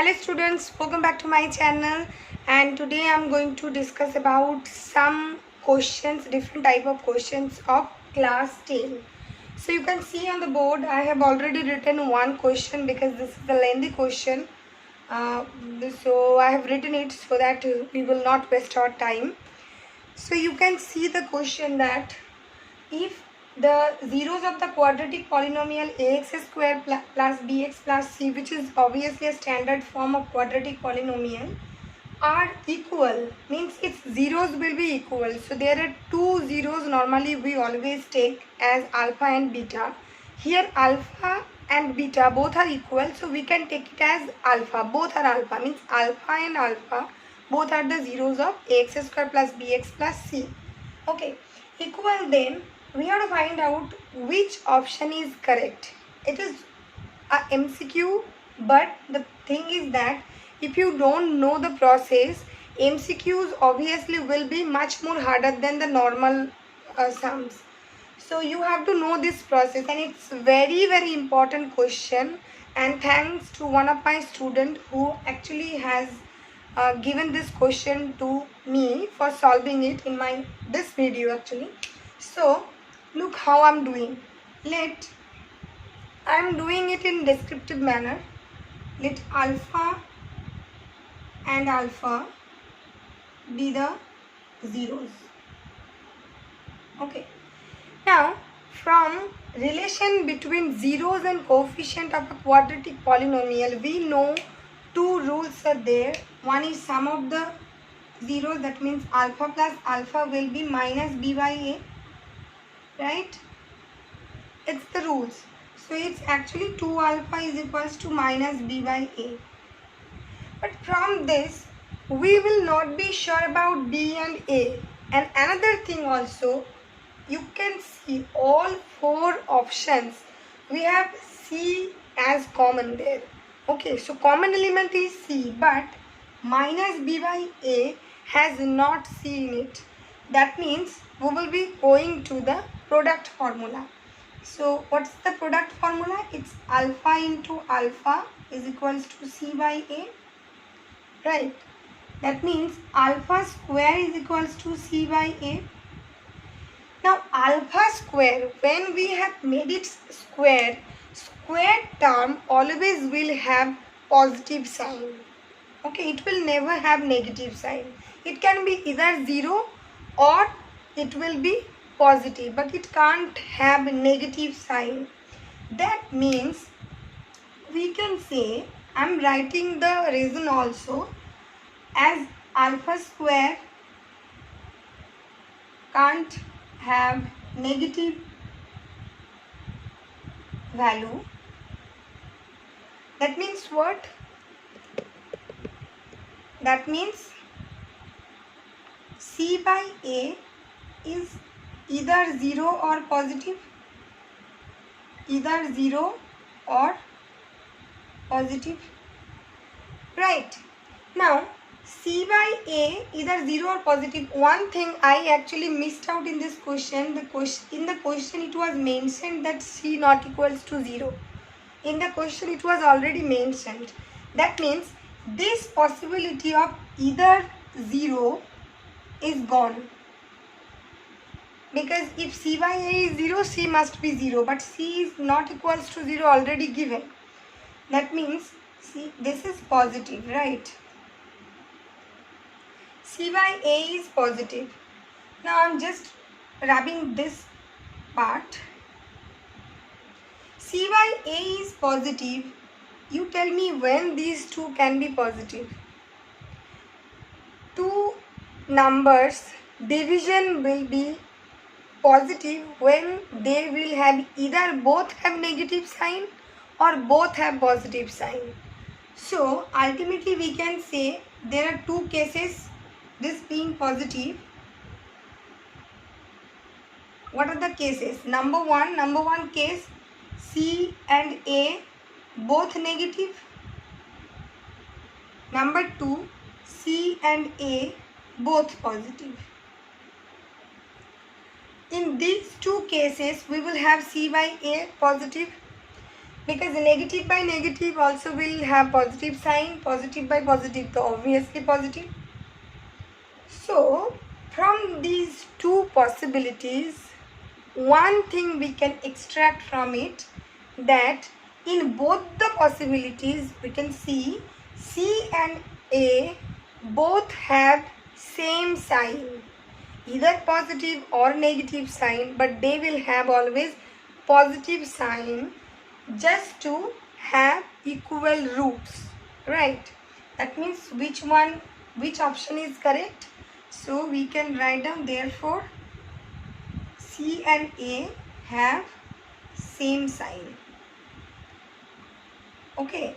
Hello students, welcome back to my channel, and today I'm going to discuss about some questions, different type of questions of class 10. So you can see on the board I have already written one question because this is a lengthy question. So I have written it so that we will not waste our time. So you can see the question that if the zeros of the quadratic polynomial ax square plus bx plus c, which is obviously a standard form of quadratic polynomial, are equal, means its zeros will be equal. So there are two zeros normally we always take as alpha and beta. Here alpha and beta both are equal, so we can take it as alpha. Both are alpha, means alpha and alpha both are the zeros of ax square plus bx plus c. Okay, equal, then we have to find out which option is correct. It is a MCQ, but the thing is that if you don't know the process, MCQs obviously will be much more harder than the normal sums. So you have to know this process, and it's very important question. And thanks to one of my student who actually has given this question to me for solving it in my this video actually. So look how I'm doing. I'm doing it in descriptive manner. Let alpha and alpha be the zeros. Okay. Now, from relation between zeros and coefficient of a quadratic polynomial, we know two rules are there. One is sum of the zeros, that means alpha plus alpha will be minus b by a, right? It's the rules. So it's actually 2 alpha is equals to minus b by a. But from this, we will not be sure about b and a. And another thing also, you can see all four options we have c as common there. Okay, so common element is c, but minus b by a has not c in it. That means we will be going to the product formula. So what's the product formula? It's alpha into alpha is equals to c by a, right? That means alpha square is equals to c by a. Now alpha square, when we have made it square, square term always will have positive sign. Okay, it will never have negative sign. It can be either 0 or it will be positive, but it can't have negative sign. That means we can say, I'm writing the reason also, as alpha square can't have negative value. That means what? That means c by a is either 0 or positive. Either 0 or positive. Right. Now, c by a either 0 or positive. One thing I actually missed out in this question. In the question it was mentioned that c not equals to 0. In the question it was already mentioned. That means this possibility of either 0 is gone. Because if c by a is 0, c must be 0. But c is not equals to 0 already given. That means see, this is positive, right? c by a is positive. Now I'm just rubbing this part. c by a is positive. You tell me when these two can be positive. Two numbers division will be positive when they will have either both have negative sign or both have positive sign. So ultimately we can say there are two cases, this being positive. What are the cases? Number one case, c and a both negative. Number 2, c and a both positive. In these two cases we will have c by a positive. because negative by negative also will have positive sign, positive by positive, so obviously positive. So from these two possibilities, one thing we can extract from it, that in both the possibilities we can see C and A both have same sign, either positive or negative sign, but they will have always positive sign just to have equal roots, right? That means which option is correct? So we can write down, therefore C and A have same sign. Okay,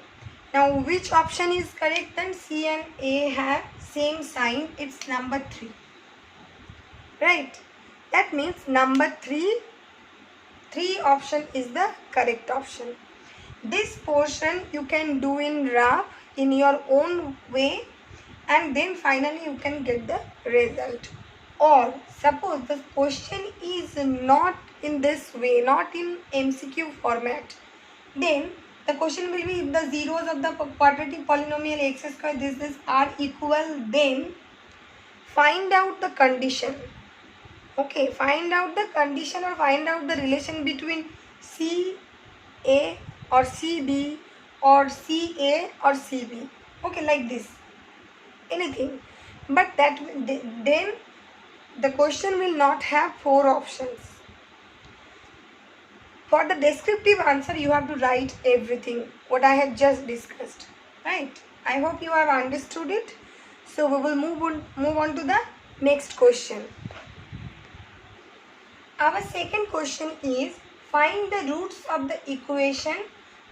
now which option is correct then? C and A have same sign. It's number 3, right? That means number 3 option is the correct option. This portion you can do in rough in your own way, and then finally you can get the result. Or suppose the question is not in this way, not in MCQ format, then the question will be, if the zeros of the quadratic polynomial x square this are equal, then find out the condition. Okay, find out the condition or find out the relation between CA or CB or CA or CB. Okay, like this, anything. But that then the question will not have 4 options. For the descriptive answer, you have to write everything what I have just discussed, right? I hope you have understood it. So we will move on to the next question. Our second question is, find the roots of the equation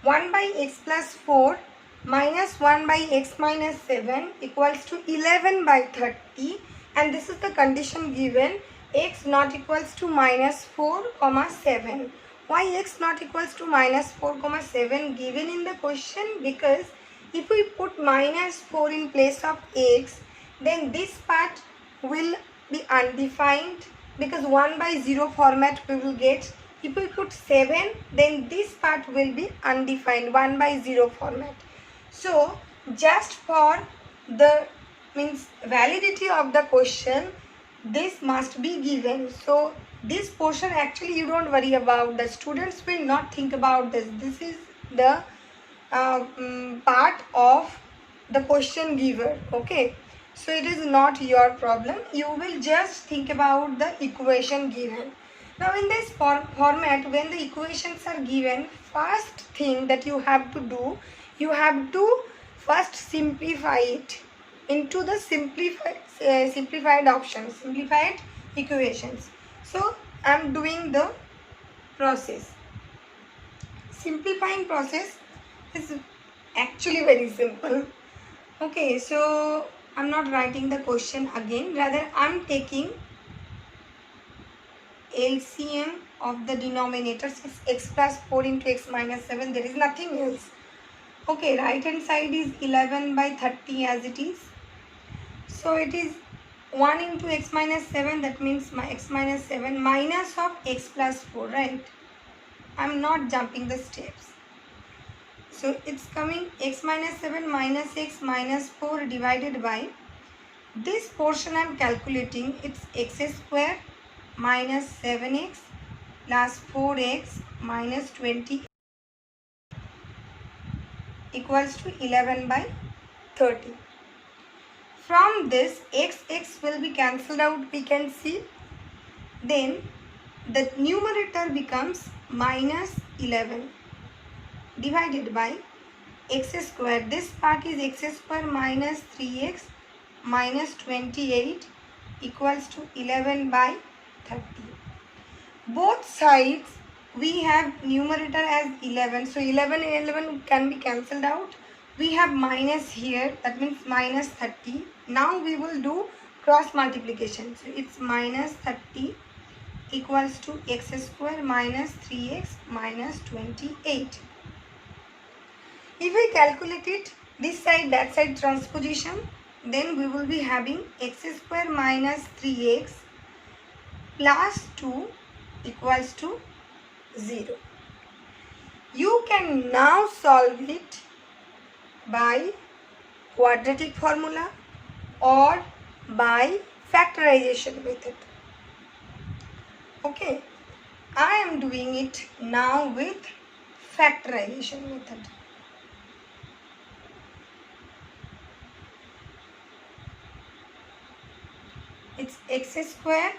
1 by x plus 4 minus 1 by x minus 7 equals to 11 by 30, and this is the condition given, x not equals to minus 4 comma 7. Why x not equals to minus 4 comma 7 given in the question? Because if we put minus 4 in place of x, then this part will be undefined, because 1 by 0 format we will get. If we put 7, then this part will be undefined, 1 by 0 format. So just for the validity of the question, this must be given. So this portion actually you don't worry about. The students will not think about this. This is the part of the question giver. Okay, so it is not your problem. You will just think about the equation given. Now in this format, when the equations are given, first thing that you have to do, you have to first simplify it into the simplified options, simplified equations. So I am doing the process. Simplifying process is actually very simple. Okay, so I'm not writing the question again, rather I'm taking LCM of the denominators, is x plus 4 into x minus 7, there is nothing else. Okay, right hand side is 11 by 30 as it is. So it is 1 into x minus 7, that means my x minus 7 minus of x plus 4, right? I'm not jumping the steps. So it's coming x minus 7 minus x minus 4 divided by, this portion I'm calculating, it's x square minus 7x plus 4x minus 20 equals to 11 by 30. From this, x will be cancelled out, we can see. Then the numerator becomes minus 11 divided by x square. This part is x square minus 3x minus 28 equals to 11 by 30. Both sides we have numerator as 11. So 11 and 11 can be cancelled out. We have minus here, that means minus 30. Now we will do cross multiplication. So it's minus 30 equals to x square minus 3x minus 28. If we calculate it, this side, that side transposition, then we will be having x square minus 3x plus 2 equals to 0. You can now solve it by quadratic formula or by factorization method. Okay, I am doing it now with factorization method. It's x square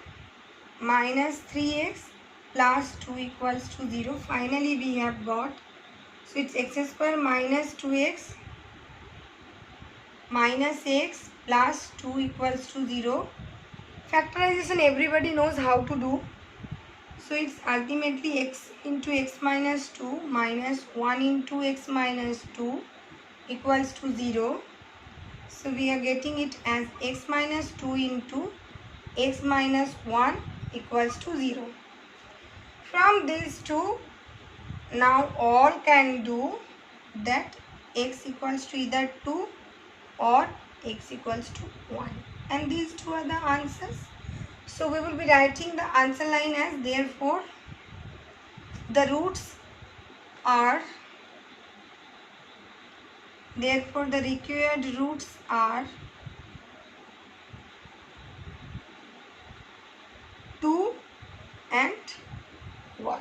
minus 3x plus 2 equals to 0. Finally we have got, so it's x square minus 2x minus x plus 2 equals to 0. Factorization everybody knows how to do. So it's ultimately x into x minus 2 minus 1 into x minus 2 equals to 0. So we are getting it as x minus 2 into x minus 1 equals to 0. From these two, now all can do that x equals to either 2 or x equals to 1. And these two are the answers. So we will be writing the answer line as, therefore the required roots are 2 and 1.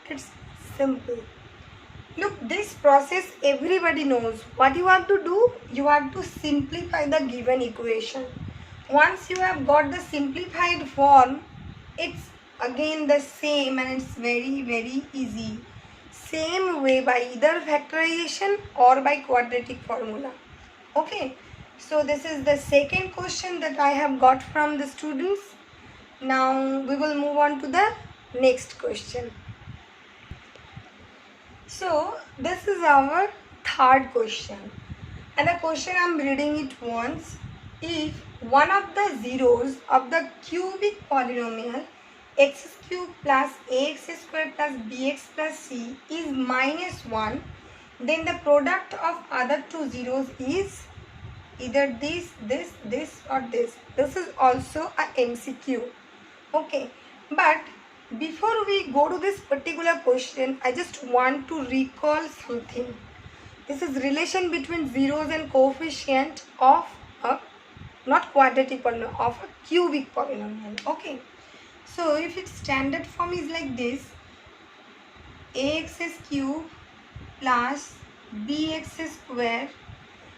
It's simple. Look, this process everybody knows. What you have to do, you have to simplify the given equation. Once you have got the simplified form, it's again the same and it's very, very easy. Same way by either factorization or by quadratic formula. Okay, so this is the second question that I have got from the students. Now we will move on to the next question. So this is our third question, and the question I am reading it once. If one of the zeros of the cubic polynomial x cube plus ax square plus bx plus c is minus 1, then the product of other two zeros is either this or this. This is also a MCQ. Okay, but before we go to this particular question, I just want to recall something. This is relation between zeros and coefficient of a, not quadratic polynomial, of a cubic polynomial. Okay, so if its standard form is like this, ax cube plus bx square,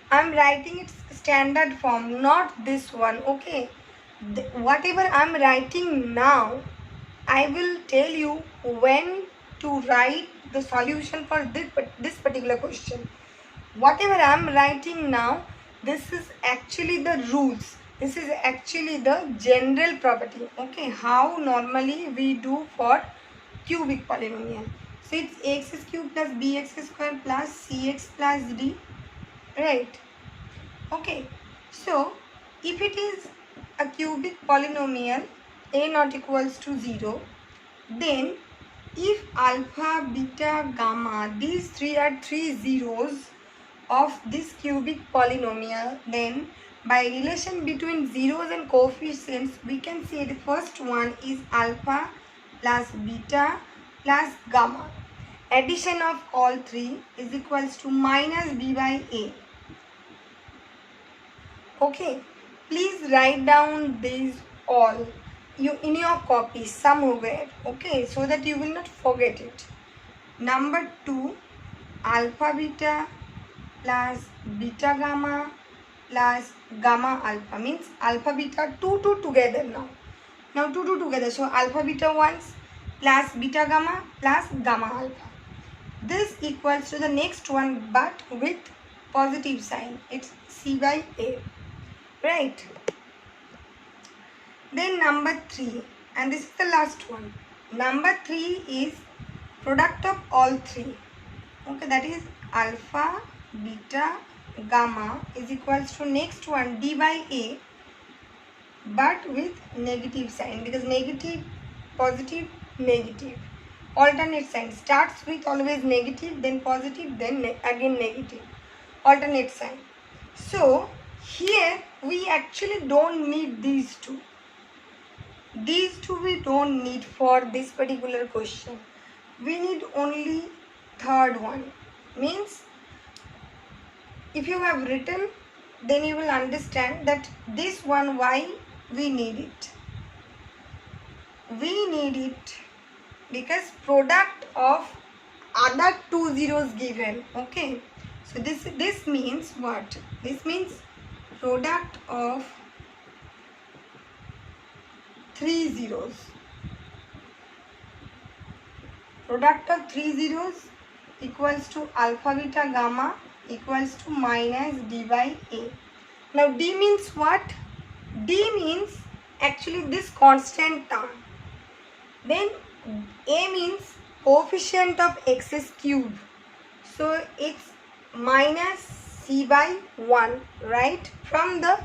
I am writing its standard form, not this one. Okay, whatever I am writing now, I will tell you when to write the solution for this particular question. Whatever I am writing now, this is actually the rules. This is actually the general property. Okay, how normally we do for cubic polynomial. So it's ax cube plus bx square plus cx plus d. Right. Okay. So if it is a cubic polynomial, a not equals to 0, then if alpha, beta, gamma, these three are three zeros of this cubic polynomial, then by relation between zeros and coefficients, we can say the first one is alpha plus beta plus gamma. Addition of all three is equals to minus b by a. Okay, please write down these all in your copy somewhere. Okay, so that you will not forget it. Number 2, alpha beta plus beta gamma plus gamma alpha, means alpha beta 2 together now. Now 2 together, so alpha beta 1s plus beta gamma plus gamma alpha. This equals to the next one but with positive sign. It's c by a. Right. Then number 3, and this is the last one. Number 3 is product of all three. Okay, that is alpha, beta, gamma is equals to next one d by a, but with negative sign, because negative, positive, negative. Alternate sign starts with always negative, then positive, then again negative. Alternate sign. So here we actually don't need these two. These two we don't need for this particular question. We need only third one. Means if you have written, then you will understand that this one, why we need it. We need it because product of other two zeros given. Okay, so this means what? This means product of three zeros. Product of three zeros equals to alpha beta gamma equals to minus d by a. Now d means what? D means actually this constant term. Then a means coefficient of x's cube. So it's minus c by 1, right, from the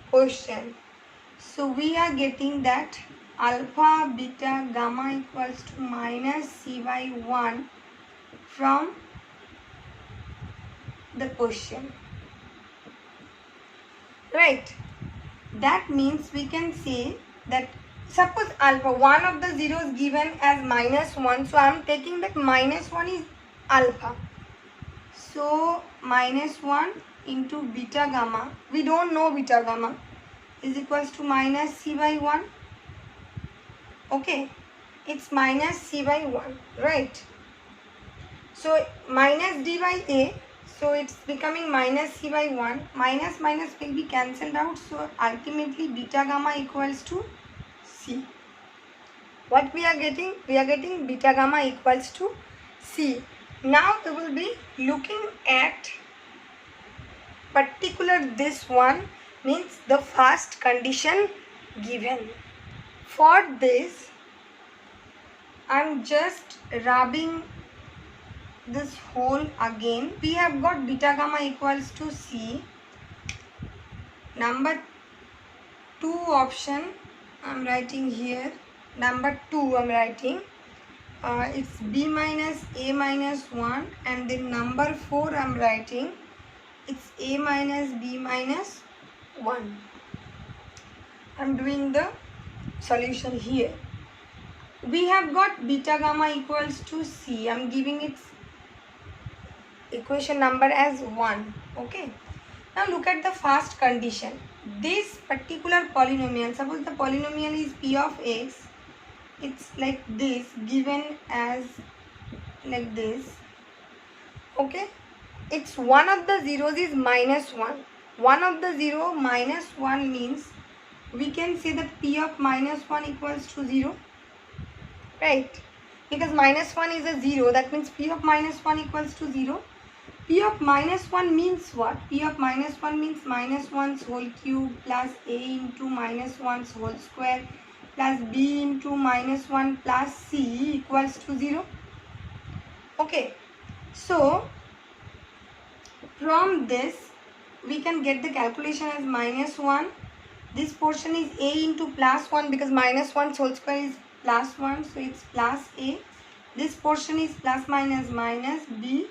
question. So we are getting that alpha beta gamma equals to minus c by 1 from the question, right? That means we can say that suppose alpha, one of the zeros given as minus 1, so I am taking that minus 1 is alpha. So minus 1 into beta gamma, we don't know beta gamma, is equals to minus c by 1. Okay, it's minus c by 1, right? So minus d by a, so it's becoming minus c by 1. Minus minus will be cancelled out, so ultimately beta gamma equals to c. What we are getting? We are getting beta gamma equals to c. Now we will be looking at particular this one, means the first condition given. For this, I am just rubbing this whole again. We have got beta gamma equals to c. Number 2 option I am writing here. Number 2 I am writing. It's b minus a minus 1, and then number 4 I am writing. It's a minus b minus 1. I am doing the solution here. We have got beta gamma equals to c. I am giving its equation number as 1. Okay. Now look at the first condition. This particular polynomial, suppose the polynomial is p of x, it's like this, given as like this. Okay. It's one of the zeros is minus 1. One of the zero minus 1 means we can say that p of minus 1 equals to 0. Right. Because minus 1 is a 0, that means p of minus 1 equals to 0. P of minus 1 means what? P of minus 1 means minus 1's whole cube plus a into minus 1's whole square plus b into minus 1 plus c equals to 0. Okay. So, from this, we can get the calculation as minus 1. This portion is a into plus 1 because minus 1's whole square is plus 1. So, it's plus a. This portion is plus minus minus b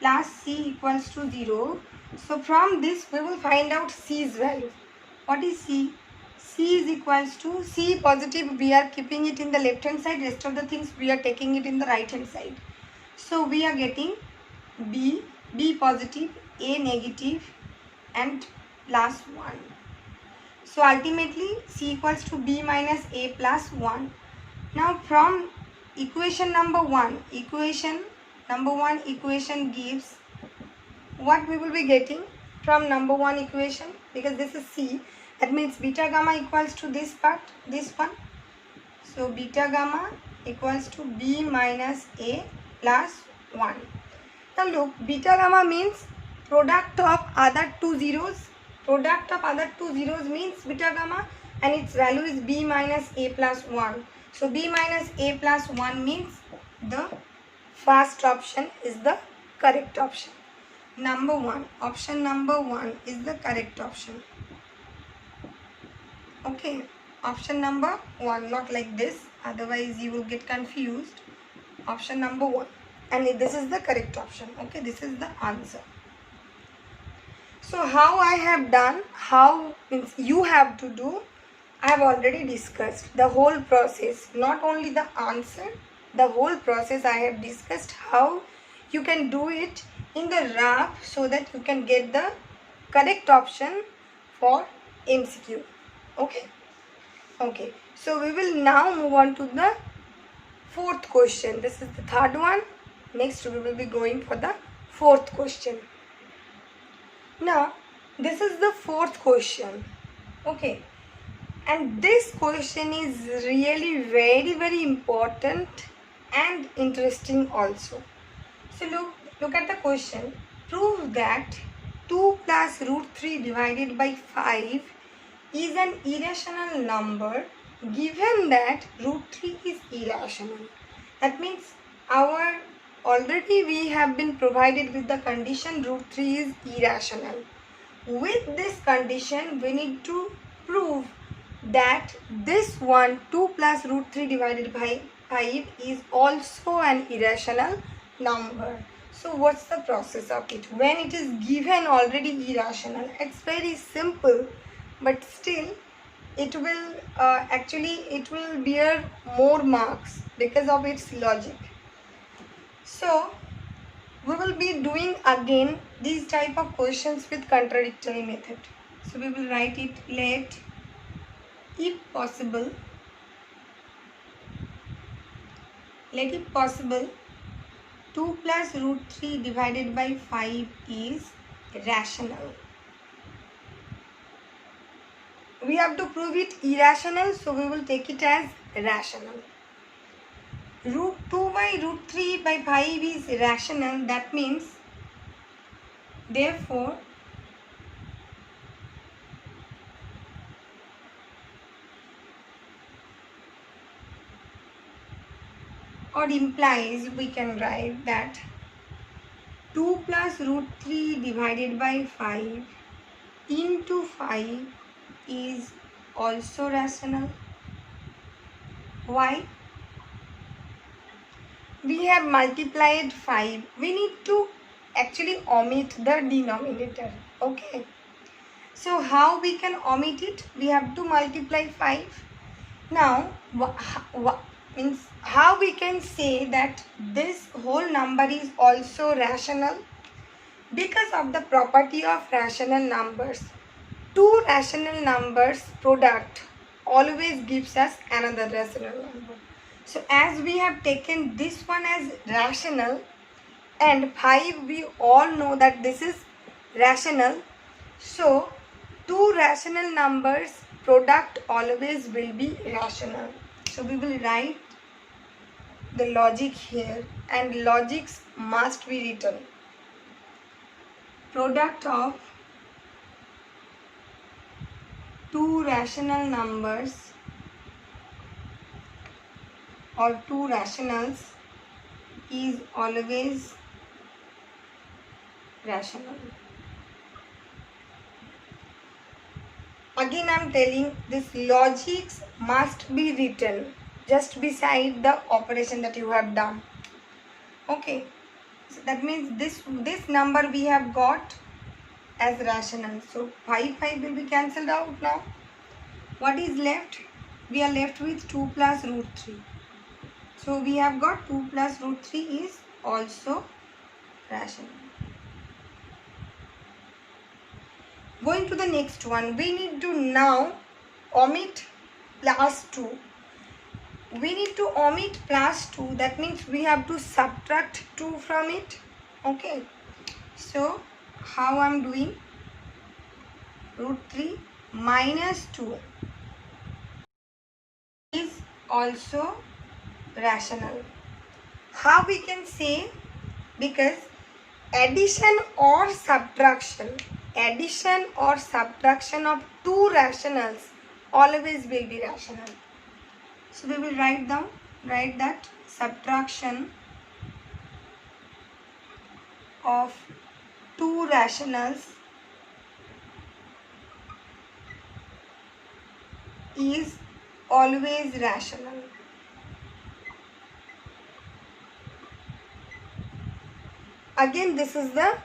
plus c equals to 0. So from this we will find out c's value. What is c? C is equals to c positive, we are keeping it in the left hand side, rest of the things we are taking it in the right hand side. So we are getting b positive, a negative and plus 1. So ultimately c equals to b minus a plus 1. Now from equation number 1, equation gives what we will be getting from number 1 equation, because this is c, that means beta gamma equals to this part, this one. So beta gamma equals to b minus a plus 1. Now look, beta gamma means product of other two zeros. Product of other two zeros means beta gamma, and its value is b minus a plus 1. So b minus a plus 1 means the first option is the correct option. Number 1, option number 1 is the correct option. Okay, option number 1, not like this, otherwise you will get confused. Option number 1, and this is the correct option. Okay, this is the answer. So how I have done, how means you have to do, I have already discussed the whole process, not only the answer, the whole process I have discussed, how you can do it in the rough so that you can get the correct option for MCQ. Okay, so we will now move on to the fourth question. This is the third one. Next we will be going for the fourth question. Now this is the fourth question. Okay, and this question is really very important and interesting also. So look at the question. Prove that 2 plus root 3 divided by 5 is an irrational number given that root 3 is irrational. That means already we have been provided with the condition root 3 is irrational. With this condition we need to prove that this one 2 plus root 3 divided by 5 is also an irrational number. So what's the process of it? When it is given already irrational, it's very simple, but still it will it will bear more marks because of its logic. So we will be doing again these type of questions with contradictory method. So we will write it, let if possible 2 plus root 3 divided by 5 is rational. We have to prove it irrational, so we will take it as rational. Root 2 by root 3 by 5 is rational. That means therefore or implies we can write that 2 plus root 3 divided by 5 into 5 is also rational. Why? We have multiplied 5. We need to actually omit the denominator. Okay. So how we can omit it? We have to multiply 5. Now, means how we can say that this whole number is also rational? Because of the property of rational numbers. Two rational numbers product always gives us another rational number. So as we have taken this one as rational and 5 we all know that this is rational. So two rational numbers product always will be rational. So we will write the logic here, and logics must be written. Product of two rational numbers or two rationals is always rational. Again I am telling, this logics must be written just beside the operation that you have done. Okay, so that means this number we have got as rational. So 5 will be cancelled out now. What is left? We are left with 2 plus root 3. So we have got 2 plus root 3 is also rational. Going to the next one, we need to now omit plus 2. We need to omit plus 2. That means we have to subtract 2 from it. Okay. So how I am doing? Root 3 minus 2 is also rational. How we can say? Because addition or subtraction of two rationals always will be rational. So we will write that subtraction of two rationals is always rational. Again, this is the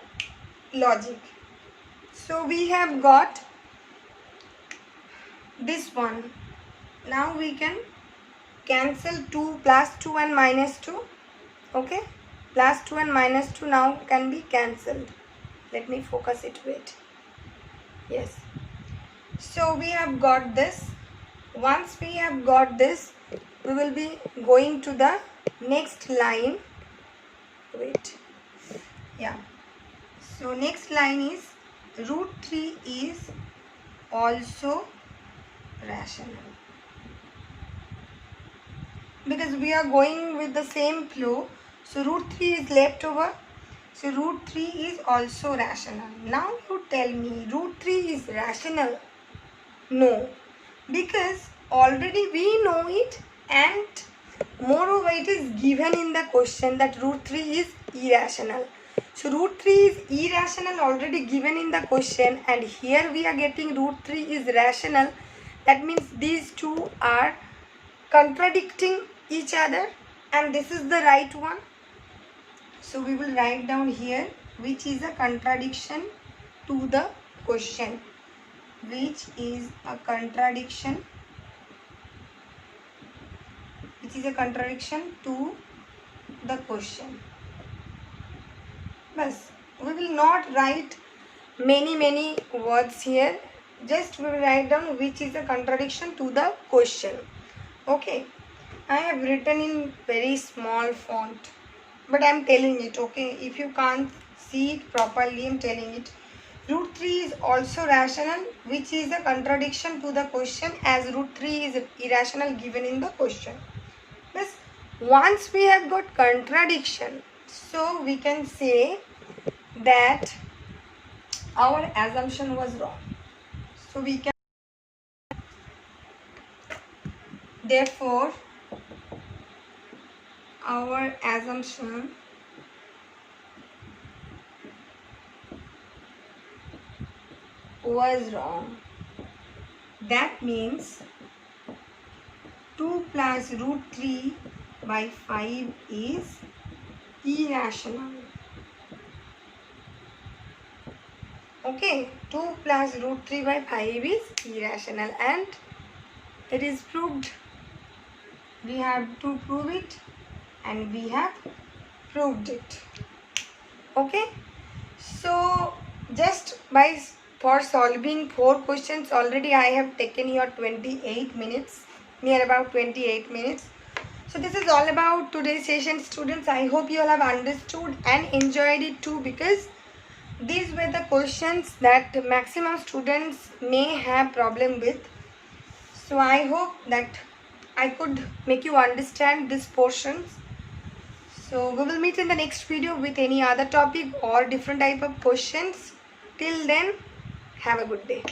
logic. So we have got this one. Now we can cancel 2 plus 2 and minus 2. Okay, plus 2 and minus 2 now can be cancelled. Let me focus it, wait. Yes. So we have got this. Once we have got this, we will be going to the next line. Wait. Yeah. So next line is root 3 is also rational. Because we are going with the same flow, so root 3 is left over. So root 3 is also rational. Now you tell me, root 3 is rational? No, because already we know it, and moreover it is given in the question that root 3 is irrational. So root 3 is irrational already given in the question, and here we are getting root 3 is rational. That means these two are contradicting each other, and this is the right one. So we will write down here which is a contradiction to the question. Which is a contradiction? Which is a contradiction to the question. Bas, we will not write many words here. Just we will write down which is a contradiction to the question. Okay. I have written in very small font, but I am telling it, okay. If you can't see it properly, I am telling it. Root 3 is also rational, which is a contradiction to the question, as root 3 is irrational given in the question. Thus, once we have got contradiction, so we can say that our assumption was wrong. So we can, therefore, our assumption was wrong. That means 2 plus root 3 by 5 is irrational. Okay, 2 plus root 3 by 5 is irrational, and it is proved. We have to prove it, and we have proved it. Okay, so just by for solving 4 questions already I have taken your 28 minutes, near about 28 minutes. So this is all about today's session, students. I hope you all have understood and enjoyed it too, because these were the questions that maximum students may have problem with. So I hope that I could make you understand these portions. So we will meet in the next video with any other topic or different type of questions. Till then, have a good day.